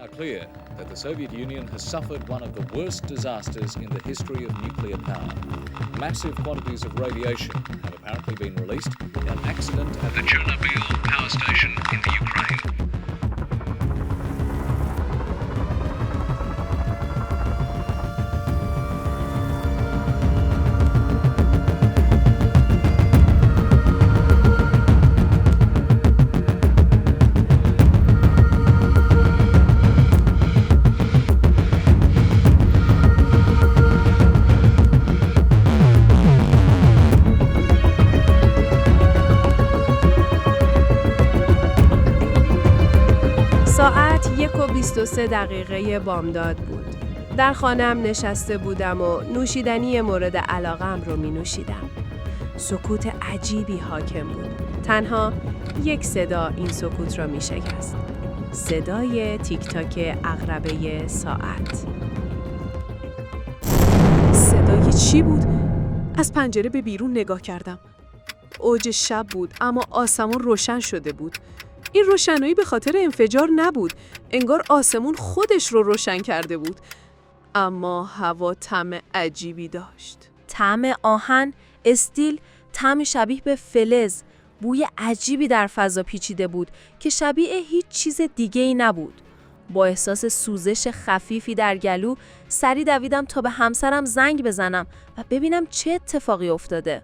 are clear that the Soviet Union has suffered one of the worst disasters in the history of nuclear power. Massive quantities of radiation have apparently been released in an accident at the Chernobyl power station in the Ukraine. ساعت 1:23 بامداد بود. در خانه‌ام نشسته بودم و نوشیدنی مورد علاقه‌ام رو می نوشیدم. سکوت عجیبی حاکم بود. تنها یک صدا این سکوت را می شکست. صدای تیک تاک عقربه ساعت. صدای چی بود؟ از پنجره به بیرون نگاه کردم. اوج شب بود اما آسمون روشن شده بود. این روشنایی به خاطر انفجار نبود. انگار آسمون خودش رو روشن کرده بود. اما هوا طعم عجیبی داشت. طعم آهن، استیل، طعم شبیه به فلز. بوی عجیبی در فضا پیچیده بود که شبیه هیچ چیز دیگه‌ای نبود. با احساس سوزش خفیفی در گلو سری دویدم تا به همسرم زنگ بزنم و ببینم چه اتفاقی افتاده.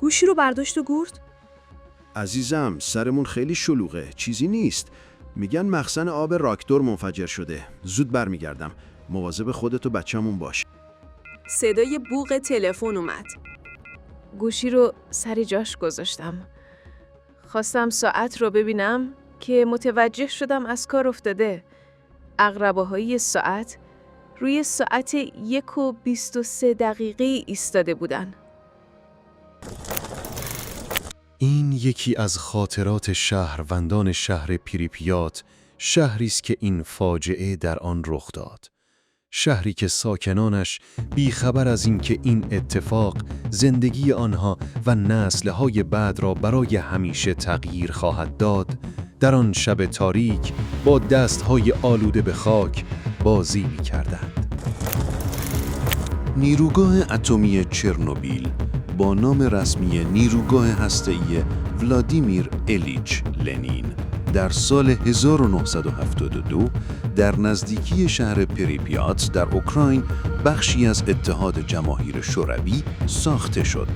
گوشی رو برداشت و گفت عزیزم سرمون خیلی شلوغه، چیزی نیست. میگن مخزن آب راکتور منفجر شده. زود برمیگردم. مواظب خودت و بچه‌مون باش. صدای بوق تلفن اومد. گوشی رو سر جاش گذاشتم. خواستم ساعت رو ببینم که متوجه شدم از کار افتاده. عقربه‌های ساعت روی ساعت 1:23 ایستاده بودن. این یکی از خاطرات شهروندان شهر پریپیات، شهری است که این فاجعه در آن رخ داد. شهری که ساکنانش بیخبر از این که این اتفاق زندگی آنها و نسل‌های بعد را برای همیشه تغییر خواهد داد، در آن شب تاریک با دست‌های آلوده به خاک بازی می‌کردند. نیروگاه اتمی چرنوبیل با نام رسمی نیروگاه هسته‌ای ولادیمیر ایلیچ لنین در سال 1972 در نزدیکی شهر پریپیات در اوکراین بخشی از اتحاد جماهیر شوروی ساخته شد.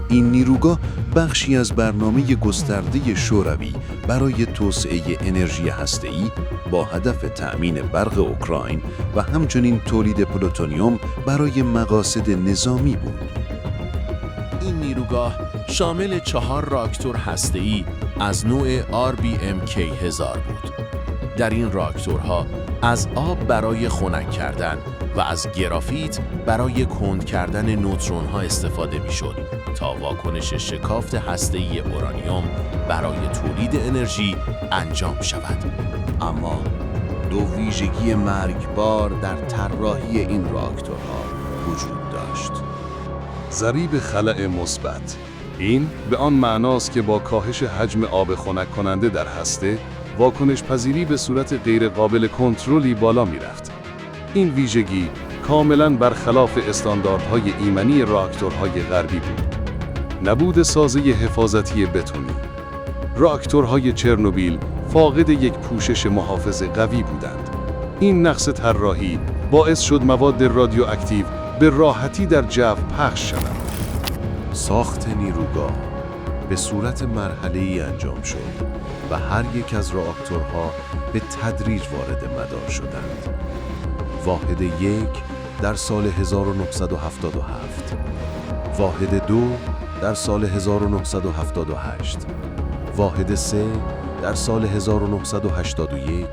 این نیروگاه بخشی از برنامه گسترده شوروی برای توسعه انرژی هسته‌ای با هدف تأمین برق اوکراین و همچنین تولید پلوتونیوم برای مقاصد نظامی بود. این نیروگاه شامل 4 راکتور هسته‌ای از نوع RBMK-1000 بود. در این راکتورها از آب برای خنک کردن و از گرافیت برای کند کردن نوترون‌ها استفاده می‌شد تا واکنش شکافت هسته‌ای اورانیوم برای تولید انرژی انجام شود. اما دو ویژگی مرگبار در طراحی این راکتورها وجود داشت. ضریب خلأ مثبت. این به آن معناست که با کاهش حجم آب خنک کننده در هسته، واکنش پذیری به صورت غیر قابل کنترلی بالا می رفت. این ویژگی کاملاً برخلاف استانداردهای ایمنی راکتورهای غربی بود. نبود سازه حفاظتی بتونی. راکتورهای چرنوبیل فاقد یک پوشش محافظ قوی بودند. این نقص طراحی باعث شد مواد رادیواکتیو به راحتی در جو پخش شوند. ساخت نیروگاه به صورت مرحله‌ای انجام شد و هر یک از راکتورها به تدریج وارد مدار شدند. واحد 1 در سال 1977، واحد 2 در سال 1978، واحد 3 در سال 1981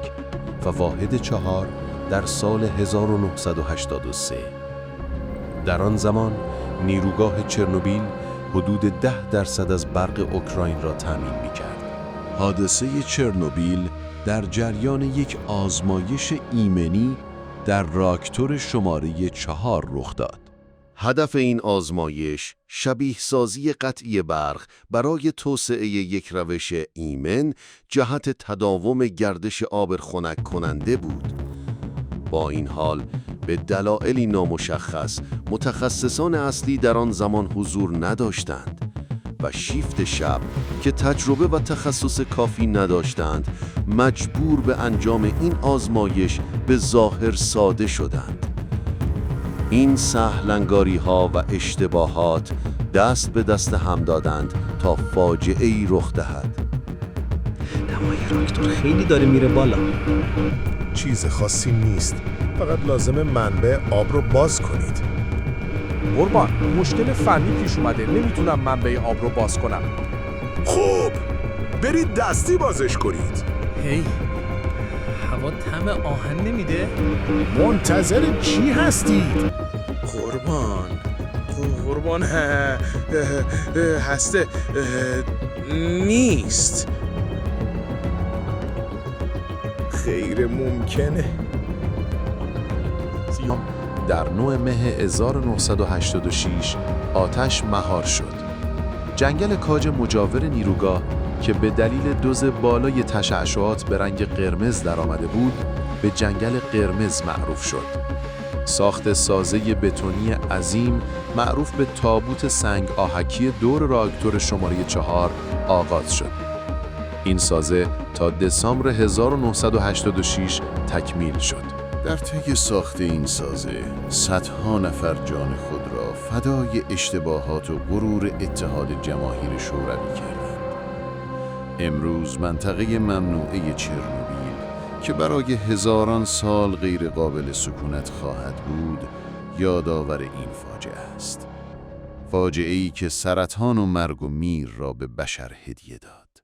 و واحد 4 در سال 1983. در آن زمان نیروگاه چرنوبیل حدود 10% از برق اوکراین را تامین می‌کرد. حادثه چرنوبیل در جریان یک آزمایش ایمنی در راکتور شماره 4 رخ داد. هدف این آزمایش شبیه سازی قطعی برق برای توسعه یک روش ایمن جهت تداوم گردش آب خنک کننده بود. با این حال به دلایلی نامشخص متخصصان اصلی در آن زمان حضور نداشتند و شیفت شب که تجربه و تخصص کافی نداشتند مجبور به انجام این آزمایش به ظاهر ساده شدند. این سهلنگاری‌ها و اشتباهات دست به دست هم دادند تا فاجعه‌ای رخ دهد. دمای راکتور خیلی داره میره بالا. چیز خاصی نیست، فقط لازمه منبع آب رو باز کنید. قربان، مشکل فنی پیش اومده، نمیتونم منبع آب رو باز کنم. خب برید دستی بازش کنید. هی، هوا طعم آهن نمیده؟ منتظر چی هستید؟ قربان هسته نیست. غیر ممکنه. در 9 مه 1986 آتش مهار شد. جنگل کاج مجاور نیروگاه که به دلیل دوز بالای تشعشعات به رنگ قرمز درآمده بود، به جنگل قرمز معروف شد. ساخت سازه بتونی عظیم معروف به تابوت سنگ آهکی دور راکتور شماره 4 آغاز شد. این سازه تا دسامبر 1986 تکمیل شد. در طی ساخت این سازه صدها نفر جان خود را فدای اشتباهات و غرور اتحاد جماهیر شوروی کردند. امروز منطقه ممنوعه چرنوبیل که برای هزاران سال غیر قابل سکونت خواهد بود یادآور این فاجعه است. فاجعه‌ای که سرطان و مرگ و میر را به بشر هدیه داد.